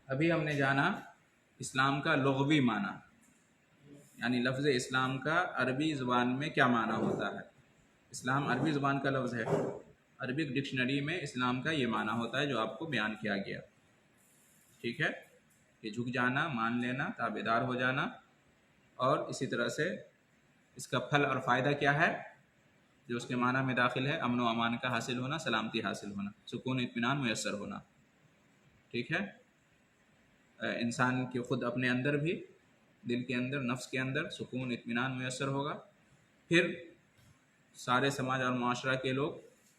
ابھی ہم نے جانا اسلام کا لغوی معنی، یعنی لفظ اسلام کا عربی زبان میں کیا معنی ہوتا ہے۔ اسلام عربی زبان کا لفظ ہے، عربک ڈکشنری میں اسلام کا یہ معنی ہوتا ہے جو آپ کو بیان کیا گیا، ٹھیک ہے، کہ جھک جانا، مان لینا، تابعدار ہو جانا، اور اسی طرح سے اس کا پھل اور فائدہ کیا ہے جو اس کے معنی میں داخل ہے، امن و امان کا حاصل ہونا، سلامتی حاصل ہونا، سکون اطمینان میسر ہونا، ٹھیک ہے۔ انسان کے خود اپنے اندر بھی، دل کے اندر، نفس کے اندر سکون اطمینان میسر ہوگا، پھر سارے سماج اور معاشرہ کے لوگ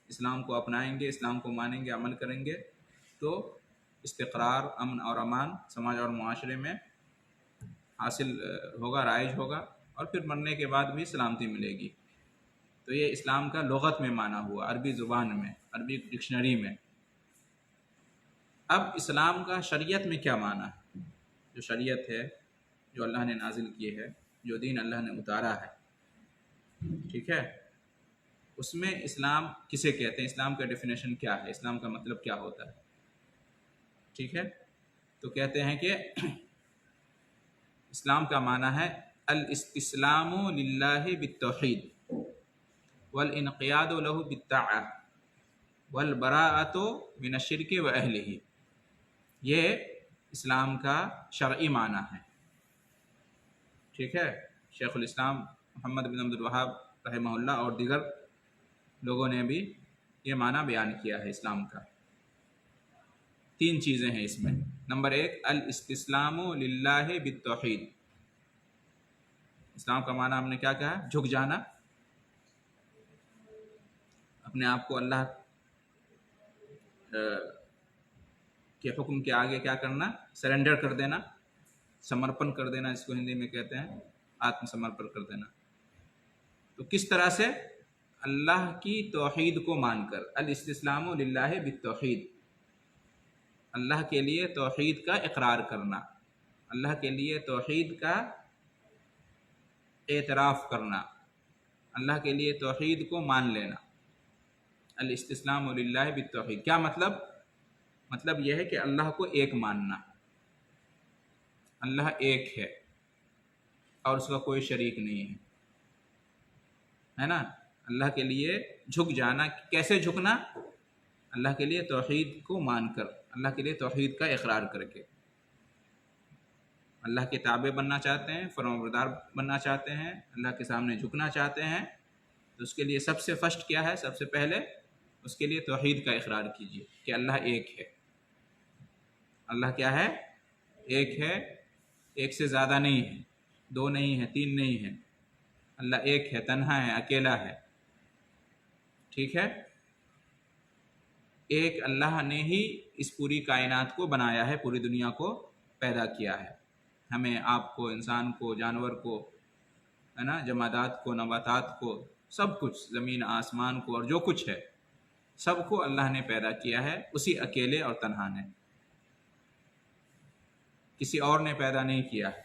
اسلام کو اپنائیں گے، اسلام کو مانیں گے، عمل کریں گے، تو استقرار، امن اور امان سماج اور معاشرے میں حاصل ہوگا، رائج ہوگا، اور پھر مرنے کے بعد بھی سلامتی ملے گی۔ تو یہ اسلام کا لغت میں معنی ہوا، عربی زبان میں، عربی ڈکشنری میں۔ اب اسلام کا شریعت میں کیا معنی ہے؟ جو شریعت ہے، جو اللہ نے نازل کی ہے، جو دین اللہ نے اتارا ہے، ٹھیک ہے، اس میں اسلام کسے کہتے ہیں، اسلام کا ڈیفینیشن کیا ہے، اسلام کا مطلب کیا ہوتا ہے، ٹھیک ہے۔ تو کہتے ہیں کہ اسلام کا معنی ہے الاستسلام للہ بالتوحید والانقیاد له بالطاعہ والبراءۃ من الشرک واہلہ۔ یہ اسلام کا شرعی معنی ہے، ٹھیک ہے۔ شیخ الاسلام محمد بن عبد الوہاب رحمہ اللہ اور دیگر لوگوں نے بھی یہ معنی بیان کیا ہے اسلام کا۔ تین چیزیں ہیں اس میں۔ نمبر ایک، الاستسلام للہ بالتوحید، اسلام کا معنی ہم نے کیا کہا، جھک جانا، اپنے آپ کو اللہ کے حکم کے آگے کیا کرنا، سرنڈر کر دینا، سمرپن کر دینا، اس کو ہندی میں کہتے ہیں آتم سمرپن کر دینا۔ تو کس طرح سے، اللہ کی توحید کو مان کر، الاستسلام للہ بالتوحید، اللہ کے لیے توحید کا اقرار کرنا، اللہ کے لیے توحید کا اعتراف کرنا، اللہ کے لیے توحید کو مان لینا۔ الاستسلام للہ بالتوحید کیا مطلب؟ مطلب یہ ہے کہ اللہ کو ایک ماننا، اللہ ایک ہے اور اس کا کوئی شریک نہیں ہے نا۔ اللہ کے لیے جھک جانا، کیسے جھکنا؟ اللہ کے لیے توحید کو مان کر، اللہ کے لیے توحید کا اقرار کر کے۔ اللہ کے تابع بننا چاہتے ہیں، فرمانبردار بننا چاہتے ہیں، اللہ کے سامنے جھکنا چاہتے ہیں، تو اس کے لیے سب سے فرسٹ کیا ہے، سب سے پہلے اس کے لیے توحید کا اقرار کیجیے کہ اللہ ایک ہے۔ اللہ کیا ہے؟ ایک ہے، ایک سے زیادہ نہیں ہے، دو نہیں ہے، تین نہیں ہے، اللہ ایک ہے، تنہا ہے، اکیلا ہے، ٹھیک ہے۔ ایک اللہ نے ہی اس پوری کائنات کو بنایا ہے، پوری دنیا کو پیدا کیا ہے، ہمیں، آپ کو، انسان کو، جانور کو، ہے نا، جمادات کو، نباتات کو، سب کچھ، زمین آسمان کو، اور جو کچھ ہے سب کو اللہ نے پیدا کیا ہے، اسی اکیلے اور تنہا نے، کسی اور نے پیدا نہیں کیا ہے،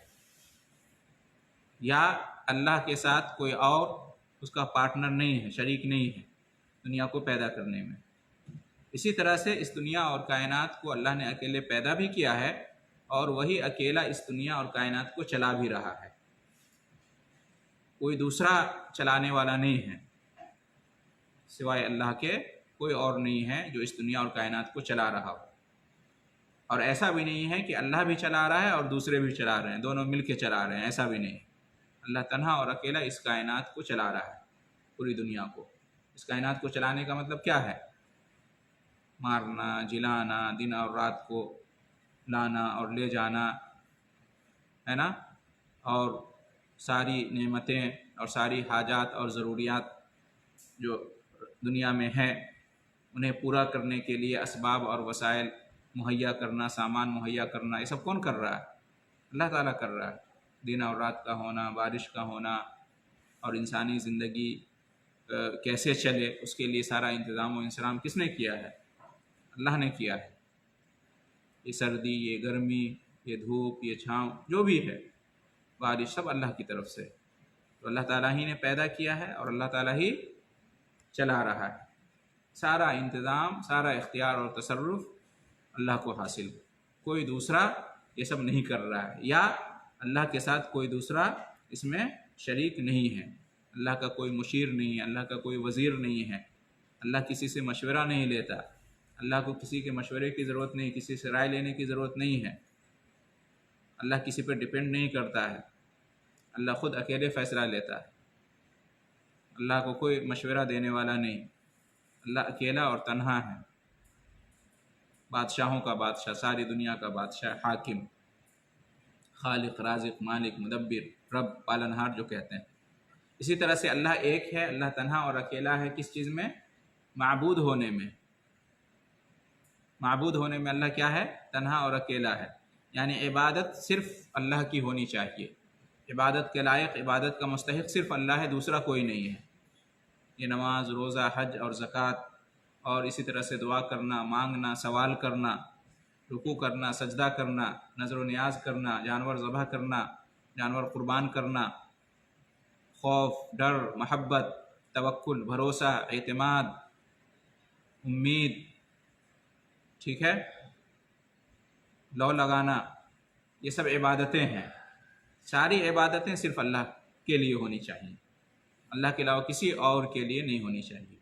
یا اللہ کے ساتھ کوئی اور اس کا پارٹنر نہیں ہے، شریک نہیں ہے دنیا کو پیدا کرنے میں۔ اسی طرح سے اس دنیا اور کائنات کو اللہ نے اکیلے پیدا بھی کیا ہے، اور وہی اکیلا اس دنیا اور کائنات کو چلا بھی رہا ہے، کوئی دوسرا چلانے والا نہیں ہے سوائے اللہ کے، کوئی اور نہیں ہے جو اس دنیا اور کائنات کو چلا رہا ہو۔ اور ایسا بھی نہیں ہے کہ اللہ بھی چلا رہا ہے اور دوسرے بھی چلا رہے ہیں، دونوں مل کے چلا رہے ہیں، ایسا بھی نہیں۔ اللہ تنہا اور اکیلا اس کائنات کو چلا رہا ہے، پوری دنیا کو۔ اس کائنات کو چلانے کا مطلب کیا ہے؟ مارنا، جلانا، دن اور رات کو لانا اور لے جانا، ہے نا، اور ساری نعمتیں اور ساری حاجات اور ضروریات جو دنیا میں ہیں انہیں پورا کرنے کے لیے اسباب اور وسائل مہیا کرنا، سامان مہیا کرنا، یہ سب کون کر رہا ہے؟ اللہ تعالیٰ کر رہا ہے۔ دن اور رات کا ہونا، بارش کا ہونا، اور انسانی زندگی کیسے چلے اس کے لیے سارا انتظام و انصرام کس نے کیا ہے؟ اللہ نے کیا ہے۔ یہ سردی، یہ گرمی، یہ دھوپ، یہ چھاؤں، جو بھی ہے، بارش، سب اللہ کی طرف سے۔ تو اللہ تعالیٰ ہی نے پیدا کیا ہے اور اللہ تعالیٰ ہی چلا رہا ہے، سارا انتظام، سارا اختیار اور تصرف اللہ کو حاصل ہے۔ کوئی دوسرا یہ سب نہیں کر رہا ہے، یا اللہ کے ساتھ کوئی دوسرا اس میں شریک نہیں ہے، اللہ کا کوئی مشیر نہیں ہے، اللہ کا کوئی وزیر نہیں ہے، اللہ کسی سے مشورہ نہیں لیتا، اللہ کو کسی کے مشورے کی ضرورت نہیں، کسی سے رائے لینے کی ضرورت نہیں ہے، اللہ کسی پہ ڈپینڈ نہیں کرتا ہے، اللہ خود اکیلے فیصلہ لیتا ہے، اللہ کو کوئی مشورہ دینے والا نہیں، اللہ اکیلا اور تنہا ہے، بادشاہوں کا بادشاہ، ساری دنیا کا بادشاہ، حاکم، خالق، رازق، مالک، مدبر، رب، پالنہار جو کہتے ہیں۔ اسی طرح سے اللہ ایک ہے، اللہ تنہا اور اکیلا ہے، کس چیز میں؟ معبود ہونے میں۔ معبود ہونے میں اللہ کیا ہے؟ تنہا اور اکیلا ہے، یعنی عبادت صرف اللہ کی ہونی چاہیے، عبادت کے لائق، عبادت کا مستحق صرف اللہ ہے، دوسرا کوئی نہیں ہے۔ یہ نماز، روزہ، حج اور زکوٰۃ، اور اسی طرح سے دعا کرنا، مانگنا، سوال کرنا، رکوع کرنا، سجدہ کرنا، نظر و نیاز کرنا، جانور ذبح کرنا، جانور قربان کرنا، خوف، ڈر، محبت، توکل، بھروسہ، اعتماد، امید، ٹھیک ہے، لو لگانا، یہ سب عبادتیں ہیں۔ ساری عبادتیں صرف اللہ کے لیے ہونی چاہیے، اللہ کے علاوہ کسی اور کے لیے نہیں ہونی چاہیے۔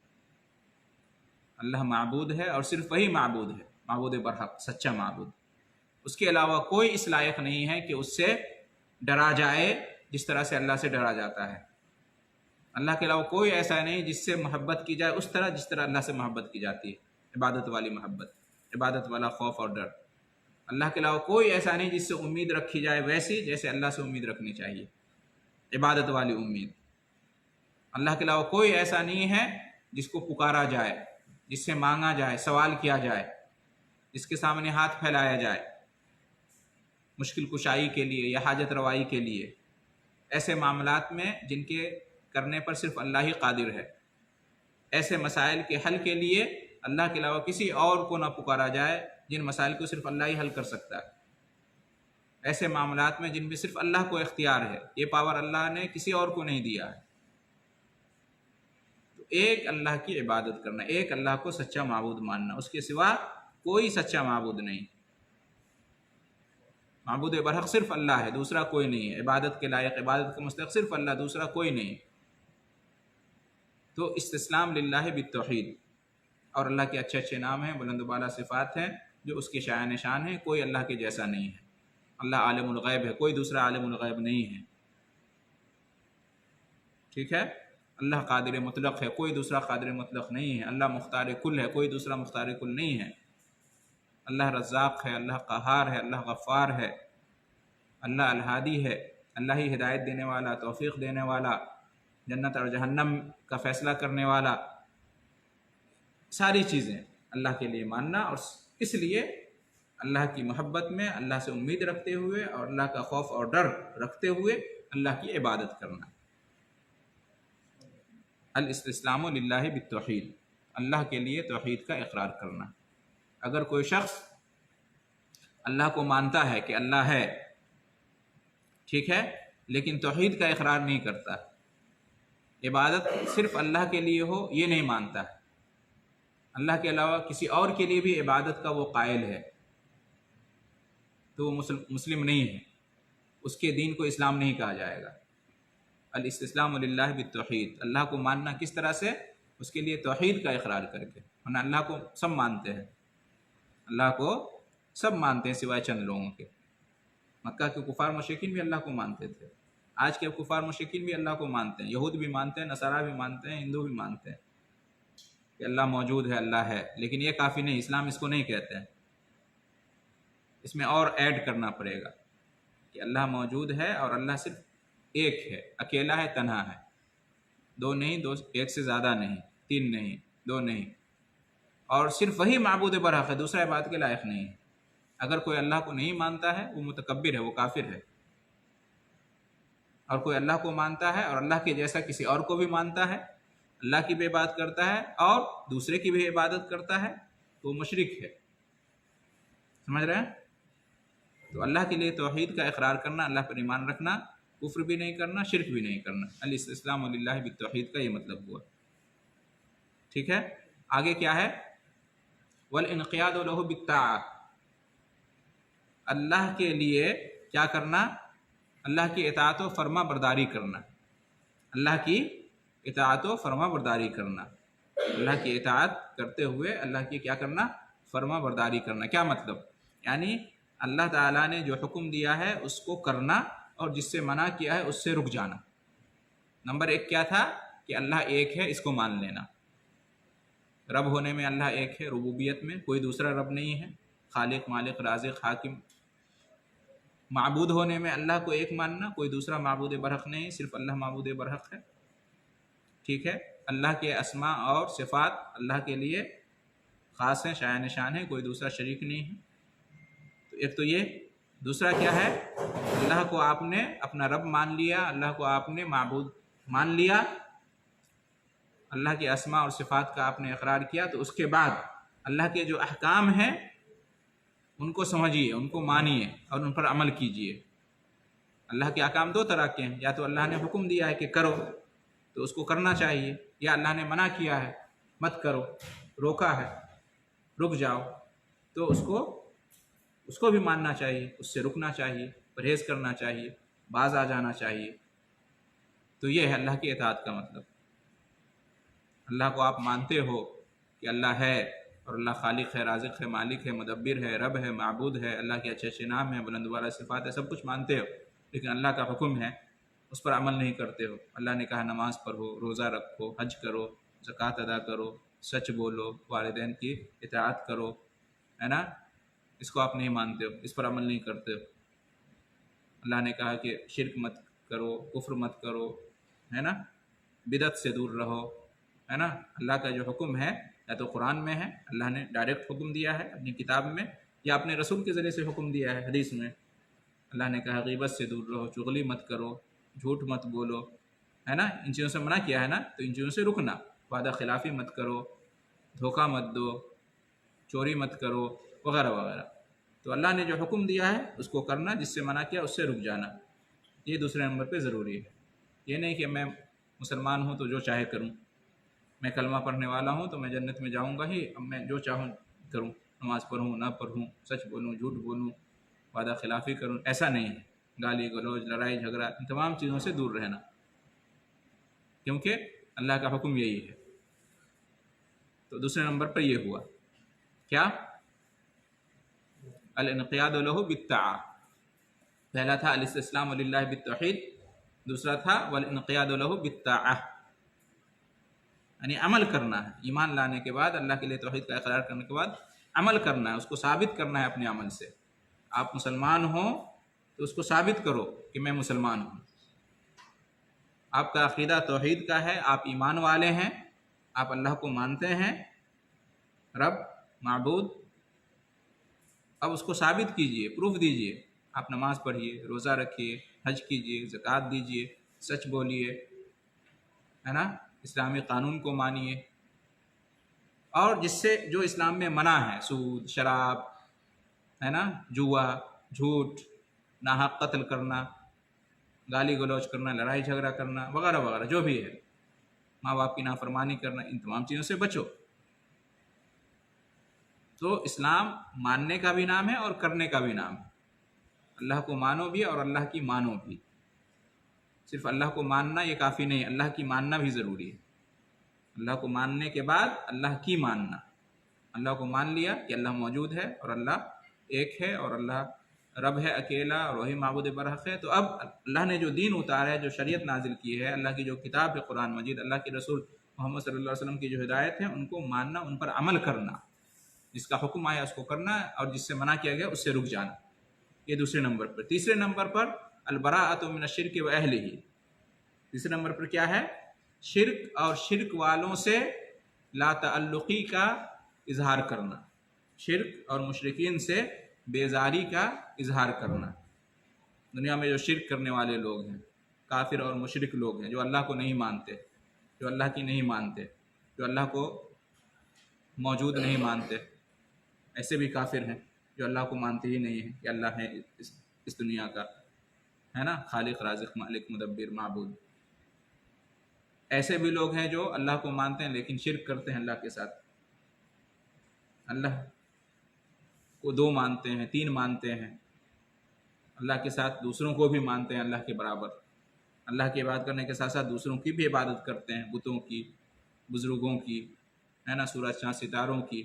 اللہ معبود ہے اور صرف وہی معبود ہے، معبود برحق، سچا معبود۔ اس کے علاوہ کوئی اس لائق نہیں ہے کہ اس سے ڈرا جائے جس طرح سے اللہ سے ڈرا جاتا ہے۔ اللہ کے علاوہ کوئی ایسا نہیں جس سے محبت کی جائے اس طرح جس طرح اللہ سے محبت کی جاتی ہے، عبادت والی محبت، عبادت والا خوف اور ڈر۔ اللہ کے علاوہ کوئی ایسا نہیں جس سے امید رکھی جائے ویسی جیسے اللہ سے امید رکھنی چاہیے، عبادت والی امید۔ اللہ کے علاوہ کوئی ایسا نہیں ہے جس کو پکارا جائے، جس سے مانگا جائے، سوال کیا جائے، جس کے سامنے ہاتھ پھیلایا جائے مشکل کشائی کے لیے یا حاجت روائی کے لیے، ایسے معاملات میں جن کے کرنے پر صرف اللہ ہی قادر ہے، ایسے مسائل کے حل کے لیے اللہ کے علاوہ کسی اور کو نہ پکارا جائے جن مسائل کو صرف اللہ ہی حل کر سکتا ہے، ایسے معاملات میں جن میں صرف اللہ کو اختیار ہے، یہ پاور اللہ نے کسی اور کو نہیں دیا ہے۔ تو ایک اللہ کی عبادت کرنا، ایک اللہ کو سچا معبود ماننا، اس کے سوا کوئی سچا معبود نہیں۔ معبود برحق صرف اللہ ہے، دوسرا کوئی نہیں ہے، عبادت کے لائق، عبادت کا مستحق صرف اللہ، دوسرا کوئی نہیں۔ تو استسلام للہ بالتوحید، اور اللہ کے اچھے اچھے نام ہیں، بلند و بالا صفات ہیں جو اس کے شایان شان ہیں، کوئی اللہ کے جیسا نہیں ہے۔ اللہ عالم الغیب ہے، کوئی دوسرا عالم الغیب نہیں ہے، ٹھیک ہے۔ اللہ قادر مطلق ہے، کوئی دوسرا قادر مطلق نہیں ہے۔ اللہ مختار کل ہے، کوئی دوسرا مختار کل نہیں ہے۔ اللہ رزاق ہے، اللہ قہار ہے، اللہ غفار ہے، اللہ الہادی ہے، اللہ ہی ہدایت دینے والا، توفیق دینے والا، جنت اور جہنم کا فیصلہ کرنے والا۔ ساری چیزیں اللہ کے لیے ماننا، اور اس لیے اللہ کی محبت میں اللہ سے امید رکھتے ہوئے اور اللہ کا خوف اور ڈر رکھتے ہوئے اللہ کی عبادت کرنا۔ الاستسلام للہ بالتوحید، اللہ کے لیے توحید کا اقرار کرنا۔ اگر کوئی شخص اللہ کو مانتا ہے کہ اللہ ہے، ٹھیک ہے، لیکن توحید کا اقرار نہیں کرتا، عبادت صرف اللہ کے لیے ہو یہ نہیں مانتا، اللہ کے علاوہ کسی اور کے لیے بھی عبادت کا وہ قائل ہے، تو وہ مسلم نہیں ہے، اس کے دین کو اسلام نہیں کہا جائے گا۔ الاستسلام للہ بالتوحید، اللہ کو ماننا کس طرح سے؟ اس کے لیے توحید کا اقرار کر کے، ورنہ اللہ کو سب مانتے ہیں، اللہ کو سب مانتے ہیں سوائے چند لوگوں کے۔ مکہ کے کفار مشرکین بھی اللہ کو مانتے تھے، آج کے کفار مشرکین بھی اللہ کو مانتے ہیں، یہود بھی مانتے ہیں، نصارہ بھی مانتے ہیں، ہندو بھی مانتے ہیں کہ اللہ موجود ہے، اللہ ہے، لیکن یہ کافی نہیں، اسلام اس کو نہیں کہتے ہیں، اس میں اور ایڈ کرنا پڑے گا کہ اللہ موجود ہے اور اللہ صرف ایک ہے، اکیلا ہے، تنہا ہے، دو نہیں، ایک سے زیادہ نہیں، تین نہیں، دو نہیں، اور صرف وہی معبود برحق ہے، دوسرا عبادت کے لائق نہیں ہے۔ اگر کوئی اللہ کو نہیں مانتا ہے وہ متکبر ہے، وہ کافر ہے، اور کوئی اللہ کو مانتا ہے اور اللہ کے جیسا کسی اور کو بھی مانتا ہے، اللہ کی بھی عبادت کرتا ہے اور دوسرے کی بھی عبادت کرتا ہے، تو وہ مشرک ہے۔ سمجھ رہے ہیں؟ تو اللہ کے لیے توحید کا اقرار کرنا، اللہ پر ایمان رکھنا، کفر بھی نہیں کرنا، شرک بھی نہیں کرنا، الاستسلام للہ بالتوحید کا یہ مطلب ہوا، ٹھیک ہے۔ آگے کیا ہے؟ والانقیاد له بالطاعہ، اللہ کے لیے کیا کرنا؟ اللہ کی اطاعت و فرما برداری کرنا، اللہ کی اطاعت و فرما برداری کرنا، اللہ کی اطاعت کرتے ہوئے اللہ کی کیا کرنا؟ فرما برداری کرنا۔ کیا مطلب؟ یعنی اللہ تعالیٰ نے جو حکم دیا ہے اس کو کرنا، اور جس سے منع کیا ہے اس سے رک جانا۔ نمبر 1 کیا تھا؟ کہ اللہ ایک ہے، اس کو مان لینا۔ رب ہونے میں اللہ ایک ہے، ربوبیت میں کوئی دوسرا رب نہیں ہے، خالق مالک رازق حاکم۔ معبود ہونے میں اللہ کو ایک ماننا، کوئی دوسرا معبود برحق نہیں، صرف اللہ معبود برحق ہے، ٹھیک ہے۔ اللہ کے اسماء اور صفات اللہ کے لیے خاص ہیں، شایان نشان ہیں، کوئی دوسرا شریک نہیں ہے۔ تو ایک تو یہ، دوسرا کیا ہے؟ اللہ کو آپ نے اپنا رب مان لیا، اللہ کو آپ نے معبود مان لیا، اللہ کے اسماء اور صفات کا آپ نے اقرار کیا، تو اس کے بعد اللہ کے جو احکام ہیں ان کو سمجھیے، ان کو مانیے اور ان پر عمل کیجیے۔ اللہ کے احکام 2 طرح کے ہیں، یا تو اللہ نے حکم دیا ہے کہ کرو تو اس کو کرنا چاہیے، یا اللہ نے منع کیا ہے مت کرو، روکا ہے رک جاؤ، تو اس کو بھی ماننا چاہیے، اس سے رکنا چاہیے، پرہیز کرنا چاہیے، باز آ جانا چاہیے۔ تو یہ ہے اللہ کی اطاعت کا مطلب۔ اللہ کو آپ مانتے ہو کہ اللہ ہے، اور اللہ خالق ہے، رازق ہے، مالک ہے، مدبر ہے، رب ہے، معبود ہے، اللہ کے اچھے اچھے نام ہیں، بلند والا صفات ہے، سب کچھ مانتے ہو، لیکن اللہ کا حکم ہے اس پر عمل نہیں کرتے ہو۔ اللہ نے کہا نماز پڑھو، روزہ رکھو، حج کرو، زکوٰۃ ادا کرو، سچ بولو، والدین کی اطاعت کرو، ہے نا، اس کو آپ نہیں مانتے ہو، اس پر عمل نہیں کرتے ہو۔ اللہ نے کہا کہ شرک مت کرو، کفر مت کرو، ہے نا، بدعت سے دور رہو، ہے نا۔ اللہ کا جو حکم ہے یا تو قرآن میں ہے، اللہ نے ڈائریکٹ حکم دیا ہے اپنی کتاب میں، یا اپنے رسول کے ذریعے سے حکم دیا ہے حدیث میں۔ اللہ نے کہا غیبت سے دور رہو، چغلی مت کرو، جھوٹ مت بولو، ہے نا، ان چیزوں سے منع کیا ہے نا، تو ان چیزوں سے رکنا، وعدہ خلافی مت کرو، دھوکہ مت دو، چوری مت کرو، وغیرہ وغیرہ۔ تو اللہ نے جو حکم دیا ہے اس کو کرنا، جس سے منع کیا اس سے رک جانا، یہ دوسرے نمبر پہ ضروری ہے۔ یہ نہیں کہ میں مسلمان ہوں تو جو چاہے کروں، میں کلمہ پڑھنے والا ہوں تو میں جنت میں جاؤں گا ہی، اب میں جو چاہوں کروں، نماز پڑھوں نہ پڑھوں، سچ بولوں جھوٹ بولوں، وعدہ خلافی کروں، ایسا نہیں ہے۔ گالی گلوچ، لڑائی جھگڑا، ان تمام چیزوں سے دور رہنا، کیونکہ اللہ کا حکم یہی ہے۔ تو دوسرے نمبر پر یہ ہوا کیا؟ الانقیاد لہ بالطاعہ۔ پہلا تھا الاستسلام للہ بالتوحید، دوسرا تھا والانقیاد لہ بالطاعہ، یعنی عمل کرنا ہے، ایمان لانے کے بعد اللہ کے لیے توحید کا اقرار کرنے کے بعد عمل کرنا ہے، اس کو ثابت کرنا ہے اپنے عمل سے۔ آپ مسلمان ہوں تو اس کو ثابت کرو کہ میں مسلمان ہوں۔ آپ کا عقیدہ توحید کا ہے، آپ ایمان والے ہیں، آپ اللہ کو مانتے ہیں رب معبود، اب اس کو ثابت کیجئے، پروف دیجئے۔ آپ نماز پڑھیے، روزہ رکھیے، حج کیجئے، زکوٰۃ دیجئے، سچ بولیے، ہے نا، اسلامی قانون کو مانیے، اور جس سے جو اسلام میں منع ہے، سود، شراب، ہے نا، جوا، جھوٹ، ناحق قتل کرنا، گالی گلوچ کرنا، لڑائی جھگڑا کرنا، وغیرہ وغیرہ جو بھی ہے، ماں باپ کی نافرمانی کرنا، ان تمام چیزوں سے بچو۔ تو اسلام ماننے کا بھی نام ہے اور کرنے کا بھی نام ہے۔ اللہ کو مانو بھی اور اللہ کی مانو بھی۔ صرف اللہ کو ماننا یہ کافی نہیں، اللہ کی ماننا بھی ضروری ہے۔ اللہ کو ماننے کے بعد اللہ کی ماننا۔ اللہ کو مان لیا کہ اللہ موجود ہے اور اللہ ایک ہے اور اللہ رب ہے اکیلا اور وہی معبود برحق ہے، تو اب اللہ نے جو دین اتارا ہے، جو شریعت نازل کی ہے، اللہ کی جو کتاب ہے قرآن مجید، اللہ کے رسول محمد صلی اللہ علیہ وسلم کی جو ہدایت ہے، ان کو ماننا، ان پر عمل کرنا، جس کا حکم آیا اس کو کرنا، اور جس سے منع کیا گیا اس سے رک جانا، یہ دوسرے نمبر پر۔ تیسرے نمبر پر البراءۃ من الشرک واہلہ۔ تیسرے نمبر پر کیا ہے؟ شرک اور شرک والوں سے لا تعلقی کا اظہار کرنا، شرک اور مشرکین سے بیزاری کا اظہار کرنا۔ دنیا میں جو شرک کرنے والے لوگ ہیں، کافر اور مشرک لوگ ہیں، جو اللہ کو نہیں مانتے، جو اللہ کی نہیں مانتے، جو اللہ کو موجود نہیں مانتے، ایسے بھی کافر ہیں جو اللہ کو مانتے ہی نہیں ہیں کہ اللہ ہے اس دنیا کا، ہے نا، خالق رازق مالک مدبر معبود۔ ایسے بھی لوگ ہیں جو اللہ کو مانتے ہیں لیکن شرک کرتے ہیں اللہ کے ساتھ، اللہ کو 2 مانتے ہیں، 3 مانتے ہیں، اللہ کے ساتھ دوسروں کو بھی مانتے ہیں اللہ کے برابر، اللہ کی عبادت کرنے کے ساتھ ساتھ دوسروں کی بھی عبادت کرتے ہیں، بتوں کی، بزرگوں کی، ہے نا، سورج چاند ستاروں کی،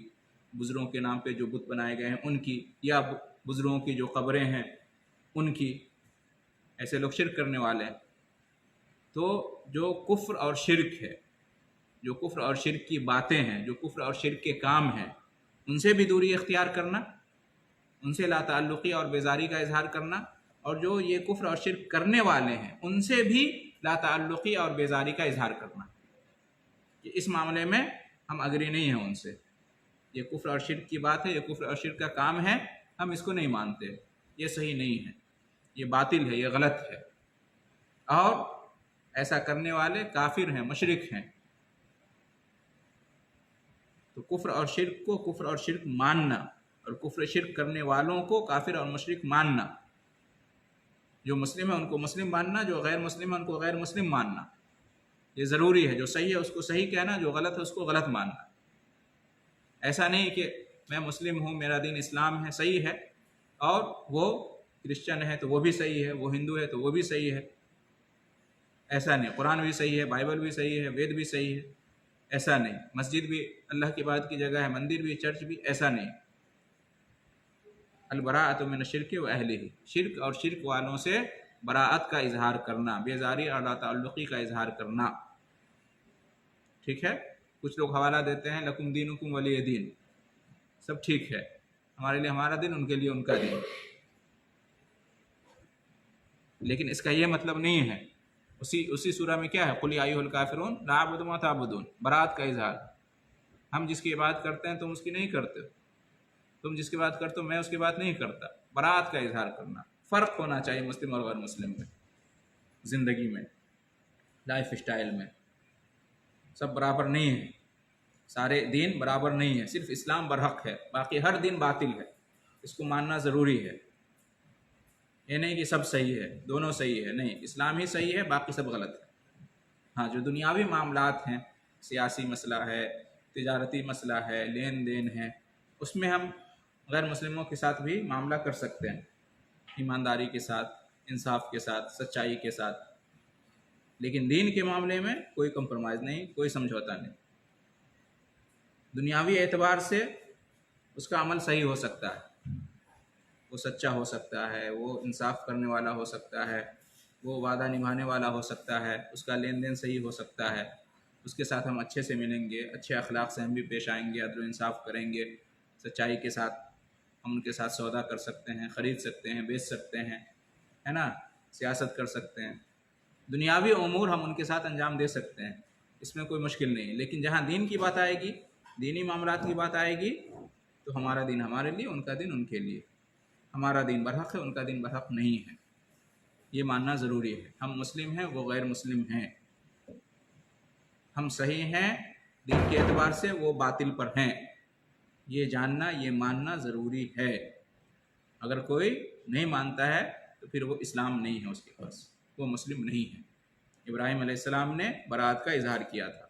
بزرگوں کے نام پہ جو بت بنائے گئے ہیں ان کی، یا بزرگوں کی جو قبریں ہیں ان کی، ایسے لوگ شرک کرنے والے ہیں۔ تو جو کفر اور شرک ہے، جو کفر اور شرک کی باتیں ہیں، جو کفر اور شرک کے کام ہیں، ان سے بھی دوری اختیار کرنا، ان سے لا تعلقی اور بیزاری کا اظہار کرنا، اور جو یہ کفر اور شرک کرنے والے ہیں ان سے بھی لا تعلقی اور بیزاری کا اظہار کرنا، کہ اس معاملے میں ہم اگری نہیں ہیں ان سے، یہ کفر اور شرک کی بات ہے، یہ کفر اور شرک کا کام ہے، ہم اس کو نہیں مانتے، یہ صحیح نہیں ہے، یہ باطل ہے، یہ غلط ہے، اور ایسا کرنے والے کافر ہیں، مشرک ہیں۔ تو کفر اور شرک کو کفر اور شرک ماننا، اور کفر شرک کرنے والوں کو کافر اور مشرک ماننا، جو مسلم ہے ان کو مسلم ماننا، جو غیر مسلم ہے ان کو غیر مسلم ماننا، یہ ضروری ہے۔ جو صحیح ہے اس کو صحیح کہنا، جو غلط ہے اس کو غلط ماننا۔ ایسا نہیں کہ میں مسلم ہوں، میرا دین اسلام ہے، صحیح ہے، اور وہ کرسچن ہے تو وہ بھی صحیح ہے، وہ ہندو ہے تو وہ بھی صحیح ہے، ایسا نہیں۔ قرآن بھی صحیح ہے، بائبل بھی صحیح ہے، وید بھی صحیح ہے، ایسا نہیں۔ مسجد بھی اللہ کی عبادت کی جگہ ہے، مندر بھی، چرچ بھی، ایسا نہیں۔ البراءۃ من الشرک و اہلہ، شرک اور شرک والوں سے براءت کا اظہار کرنا، بیزاری اور لا تعلقی کا اظہار کرنا، ٹھیک ہے۔ کچھ لوگ حوالہ دیتے ہیں لکم دینکم ولی دین، سب ٹھیک ہے، ہمارے لیے ہمارا دین، ان کے لیے ان کا دین، لیکن اس کا یہ مطلب نہیں ہے۔ اسی سورہ میں کیا ہے؟ قل یا ایھا الکافرون لا اعبد ما تعبدون، براءت کا اظہار۔ ہم جس کی عبادت کرتے ہیں تم اس کی نہیں کرتے، تم جس کی بات کرتے ہو میں اس کی بات نہیں کرتا، براءت کا اظہار کرنا۔ فرق ہونا چاہیے مسلم اور غیر مسلم میں، زندگی میں، لائف اسٹائل میں، سب برابر نہیں ہیں، سارے دین برابر نہیں ہیں، صرف اسلام برحق ہے، باقی ہر دین باطل ہے، اس کو ماننا ضروری ہے۔ یہ نہیں کہ سب صحیح ہے، دونوں صحیح ہے، نہیں، اسلام ہی صحیح ہے، باقی سب غلط ہے۔ ہاں، جو دنیاوی معاملات ہیں، سیاسی مسئلہ ہے، تجارتی مسئلہ ہے، لین دین ہے، اس میں ہم غیر مسلموں کے ساتھ بھی معاملہ کر سکتے ہیں، ایمانداری کے ساتھ، انصاف کے ساتھ، سچائی کے ساتھ، لیکن دین کے معاملے میں کوئی کمپرومائز نہیں، کوئی سمجھوتا نہیں۔ دنیاوی اعتبار سے اس کا عمل صحیح ہو سکتا ہے، وہ سچا ہو سکتا ہے، وہ انصاف کرنے والا ہو سکتا ہے، وہ وعدہ نبھانے والا ہو سکتا ہے، اس کا لین دین صحیح ہو سکتا ہے، اس کے ساتھ ہم اچھے سے ملیں گے، اچھے اخلاق سے ہم بھی پیش آئیں گے، عدل و انصاف کریں گے، سچائی کے ساتھ ہم ان کے ساتھ سودا کر سکتے ہیں، خرید سکتے ہیں، بیچ سکتے ہیں، ہے نا، سیاست کر سکتے ہیں، دنیاوی امور ہم ان کے ساتھ انجام دے سکتے ہیں، اس میں کوئی مشکل نہیں ہے۔ لیکن جہاں دین کی بات آئے گی، دینی معاملات کی بات آئے گی، تو ہمارا دین ہمارے لیے، ان کا دین ان کے لیے، ہمارا دین برحق ہے، ان کا دین برحق نہیں ہے، یہ ماننا ضروری ہے۔ ہم مسلم ہیں، وہ غیر مسلم ہیں، ہم صحیح ہیں دین کے اعتبار سے، وہ باطل پر ہیں، یہ جاننا، یہ ماننا ضروری ہے۔ اگر کوئی نہیں مانتا ہے تو پھر وہ اسلام نہیں ہے اس کے پاس، وہ مسلم نہیں ہے۔ ابراہیم علیہ السلام نے براءت کا اظہار کیا تھا،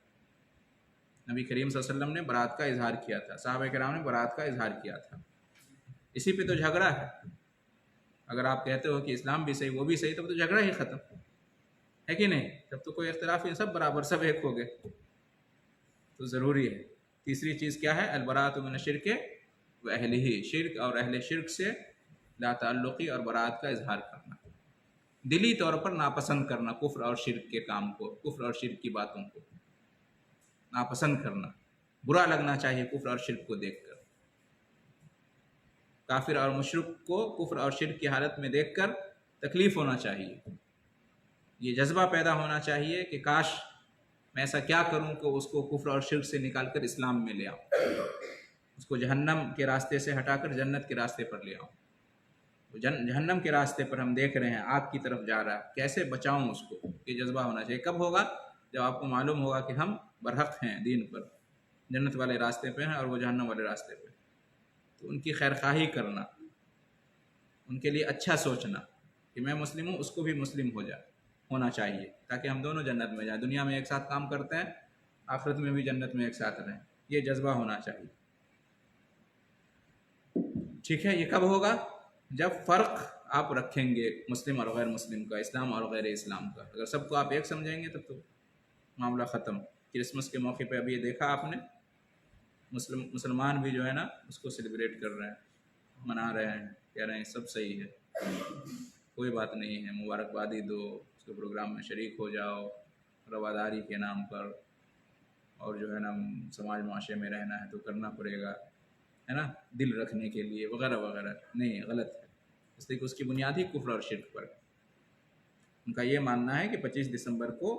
نبی کریم صلی اللہ علیہ وسلم نے براءت کا اظہار کیا تھا، صحابہ کرام نے براءت کا اظہار کیا تھا، اسی پہ تو جھگڑا ہے۔ اگر آپ کہتے ہو کہ اسلام بھی صحیح، وہ بھی صحیح، تب تو جھگڑا ہی ختم ہے کہ نہیں؟ تب تو کوئی اختلاف نہیں، سب برابر، سب ایک ہو گئے۔ تو ضروری ہے۔ تیسری چیز کیا ہے؟ البراءۃ من الشرک و اہلہ، شرک اور اہل شرک سے لا تعلقی اور براءت کا اظہار کرنا، دلی طور پر ناپسند کرنا کفر اور شرک کے کام کو، کفر اور شرک کی باتوں کو ناپسند کرنا، برا لگنا چاہیے کفر اور شرک کو دیکھ کر، کافر اور مشرک کو کفر اور شرک کی حالت میں دیکھ کر تکلیف ہونا چاہیے، یہ جذبہ پیدا ہونا چاہیے کہ کاش میں ایسا کیا کروں کہ اس کو کفر اور شرک سے نکال کر اسلام میں لے آؤں، اس کو جہنم کے راستے سے ہٹا کر جنت کے راستے پر لے آؤں۔ جہنم کے راستے پر ہم دیکھ رہے ہیں، آگ کی طرف جا رہا ہے، کیسے بچاؤں اس کو، یہ جذبہ ہونا چاہیے۔ کب ہوگا؟ جب آپ کو معلوم ہوگا کہ ہم برحق ہیں دین پر، جنت والے راستے پہ ہیں اور وہ جہنم والے راستے پہ، تو ان کی خیر خواہی کرنا، ان کے لیے اچھا سوچنا کہ میں مسلم ہوں، اس کو بھی مسلم ہونا چاہیے، تاکہ ہم دونوں جنت میں جائیں، دنیا میں ایک ساتھ کام کرتے ہیں، آخرت میں بھی جنت میں ایک ساتھ رہیں، یہ جذبہ ہونا چاہیے، ٹھیک ہے۔ یہ کب ہوگا؟ جب فرق آپ رکھیں گے مسلم اور غیر مسلم کا، اسلام اور غیر اسلام کا، اگر سب کو آپ ایک سمجھیں گے تب تو معاملہ ختم۔ کرسمس کے موقع پہ ابھی یہ دیکھا آپ نے، مسلمان بھی جو ہے نا اس کو سیلیبریٹ کر رہے ہیں، منا رہے ہیں، کہہ رہے ہیں سب صحیح ہے، کوئی بات نہیں ہے، مبارکبادی دو، اس کے پروگرام میں شریک ہو جاؤ رواداری کے نام پر، اور جو ہے نا سماج معاشرے میں رہنا ہے تو کرنا پڑے گا، ہے نا، دل رکھنے کے لیے وغیرہ وغیرہ، نہیں، غلط ہے، اس لیے کہ اس کی بنیاد ہی کفر اور شرک پر ہے۔ ان کا یہ ماننا ہے کہ 25 دسمبر کو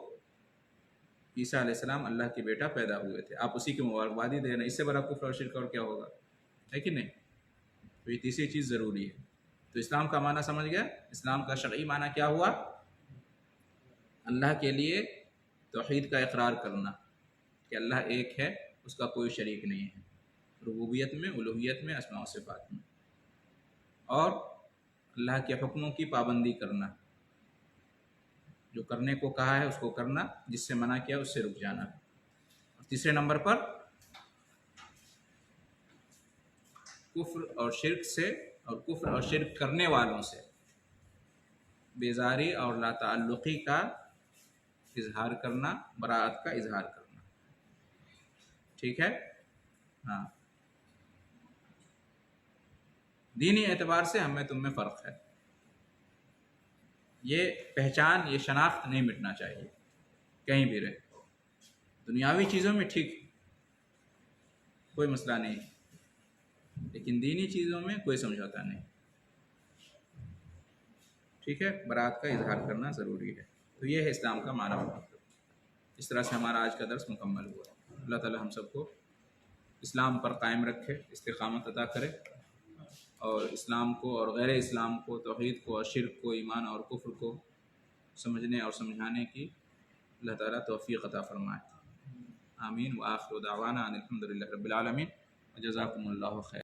عیسیٰ علیہ السلام اللہ کے بیٹا پیدا ہوئے تھے، آپ اسی کی مبارکبادی دے رہے ہیں، اس سے بڑا کفر اور شرک اور کیا ہوگا، ہے کہ نہیں؟ تو یہ تیسری چیز ضروری ہے۔ تو اسلام کا معنی سمجھ گیا؟ اسلام کا شرعی معنی کیا ہوا؟ اللہ کے لیے توحید کا اقرار کرنا کہ اللہ ایک ہے، اس کا کوئی شریک نہیں ہے، ربوبیت میں، الوہیت میں، اسماء و صفات میں، اور اللہ کے حکموں کی پابندی کرنا، جو کرنے کو کہا ہے اس کو کرنا، جس سے منع کیا اس سے رک جانا۔ اور تیسرے نمبر پر کفر اور شرک سے اور کفر اور شرک کرنے والوں سے بیزاری اور لا تعلقی کا اظہار کرنا، براءت کا اظہار کرنا، ٹھیک ہے؟ ہاں، دینی اعتبار سے ہم میں تم میں فرق ہے، یہ پہچان، یہ شناخت نہیں مٹنا چاہیے کہیں بھی رہے۔ دنیاوی چیزوں میں ٹھیک، کوئی مسئلہ نہیں، لیکن دینی چیزوں میں کوئی سمجھوتا نہیں، ٹھیک ہے؟ برات کا اظہار کرنا ضروری ہے۔ تو یہ ہے اسلام کا معنی۔ اس طرح سے ہمارا آج کا درس مکمل ہوا۔ اللہ تعالی ہم سب کو اسلام پر قائم رکھے، استقامت عطا کرے، اور اسلام کو اور غیر اسلام کو، توحید کو اور شرک کو، ایمان اور کفر کو سمجھنے اور سمجھانے کی اللہ تعالیٰ توفیق عطا فرمائے۔ آمین۔ وآخر دعوانا ان الحمد للہ رب العالمین، وجزاکم اللہ خیر۔